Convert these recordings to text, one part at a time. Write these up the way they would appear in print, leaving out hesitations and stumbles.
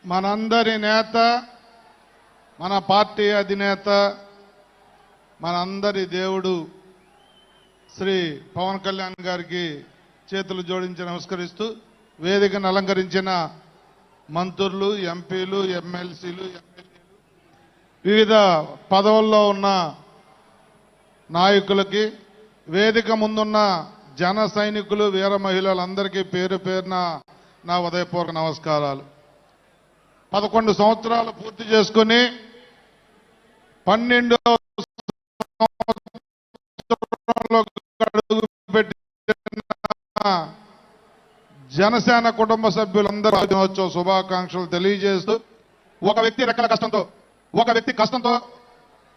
మనందరి నేత, మన పార్టీ అధినేత, మనందరి దేవుడు శ్రీ పవన్ కళ్యాణ్ గారికి చేతులు జోడించి నమస్కరిస్తూ వేదికను అలంకరించిన మంత్రులు, ఎంపీలు, ఎమ్మెల్సీలు, ఎమ్మెల్యేలు, వివిధ పదవుల్లో ఉన్న నాయకులకి, వేదిక ముందున్న జన సైనికులు, వీర మహిళలందరికీ పేరు పేరున నా ఉదయపూర్వక నమస్కారాలు. 11 సంవత్సరాలు పూర్తి చేసుకుని 12వ సంవత్సరంలో అడుగుపెట్టిన జనసేన కుటుంబ సభ్యులందరూ దినోత్సవ శుభాకాంక్షలు తెలియజేస్తూ, ఒక వ్యక్తి రెక్కల కష్టంతో,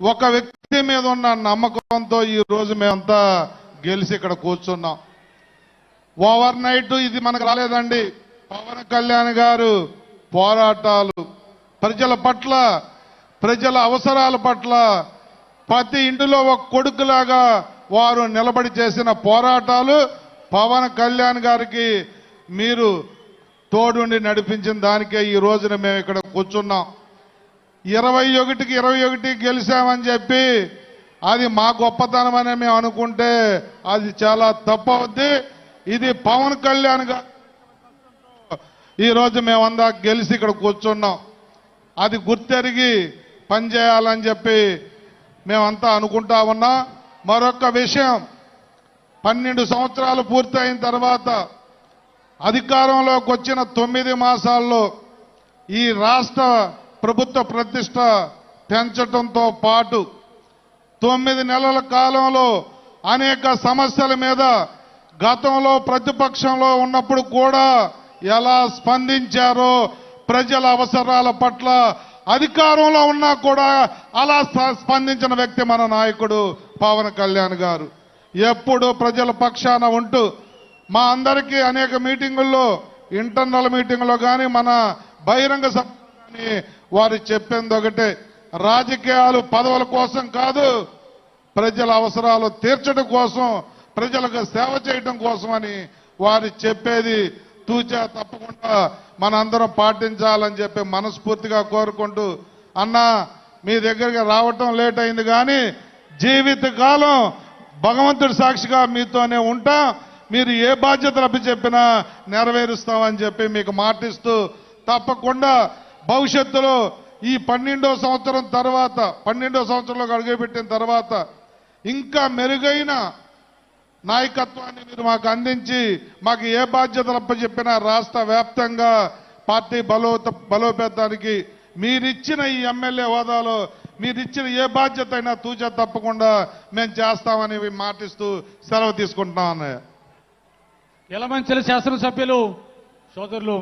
ఒక వ్యక్తి మీద ఉన్న నమ్మకంతో ఈ రోజు మేమంతా గెలిచి ఇక్కడ కూర్చున్నాం. ఓవర్ నైట్ ఇది మనకు రాలేదండి. పవన్ కళ్యాణ్ గారు పోరాటాలు, ప్రజల పట్ల, ప్రజల అవసరాల పట్ల ప్రతి ఇంటిలో ఒక కొడుకులాగా వారు నిలబడి చేసిన పోరాటాలు పవన్ కళ్యాణ్ గారికి మీరు తోడుండి నడిపించిన దానికే ఈ రోజున మేము ఇక్కడ కూర్చున్నాం. 21కి 21 గెలిచామని చెప్పి అది మా గొప్పతనం అని మేము అనుకుంటే అది చాలా తప్పవుద్ది. ఇది పవన్ కళ్యాణ్ గారు ఈ రోజు మేమందా గెలిచి ఇక్కడ కూర్చున్నాం. అది గుర్తెరిగి పనిచేయాలని చెప్పి మేమంతా అనుకుంటా ఉన్నాం. మరొక విషయం, 12 సంవత్సరాలు పూర్తయిన తర్వాత అధికారంలోకి వచ్చిన 9 మాసాల్లో ఈ రాష్ట్ర ప్రభుత్వ ప్రతిష్ట పెంచడంతో పాటు 9 నెలల కాలంలో అనేక సమస్యల మీద గతంలో ప్రతిపక్షంలో ఉన్నప్పుడు కూడా ఎలా స్పందించారో, ప్రజల అవసరాల పట్ల అధికారంలో ఉన్నా కూడా అలా స్పందించిన వ్యక్తి మన నాయకుడు పవన్ కళ్యాణ్ గారు. ఎప్పుడు ప్రజల పక్షాన ఉంటూ మా అందరికీ అనేక మీటింగుల్లో, ఇంటర్నల్ మీటింగులో కానీ, మన బహిరంగ సభలో కానీ వారు చెప్పింది ఒకటే, రాజకీయాలు పదవుల కోసం కాదు, ప్రజల అవసరాలు తీర్చడం కోసం, ప్రజలకు సేవ చేయడం కోసం అని వారు చెప్పేది తూచా తప్పకుండా మనందరం పాటించాలని చెప్పి మనస్ఫూర్తిగా కోరుకుంటూ, అన్నా మీ దగ్గరికి రావటం లేట్ అయింది కానీ జీవితకాలం భగవంతుడి సాక్షిగా మీతోనే ఉంటా, మీరు ఏ బాధ్యతలు అప్పచెప్పినా నెరవేరుస్తామని చెప్పి మీకు మాటిస్తూ, తప్పకుండా భవిష్యత్తులో ఈ 12వ సంవత్సరం తర్వాత, 12వ సంవత్సరంలో అడుగుపెట్టిన తర్వాత ఇంకా మెరుగైన నాయకత్వాన్ని మీరు మాకు అందించి, మాకు ఏ బాధ్యతలు అప్పచెప్పినా రాష్ట్ర వ్యాప్తంగా పార్టీ బలోపేతానికి మీరిచ్చిన ఈ ఎమ్మెల్యే హోదాలో మీరిచ్చిన ఏ బాధ్యత అయినా తూచా తప్పకుండా మేము చేస్తామని మాటిస్తూ సెలవు తీసుకుంటున్నాం అన్నయ్య. యలమంచిలి శాసనసభ్యులు సోదరులు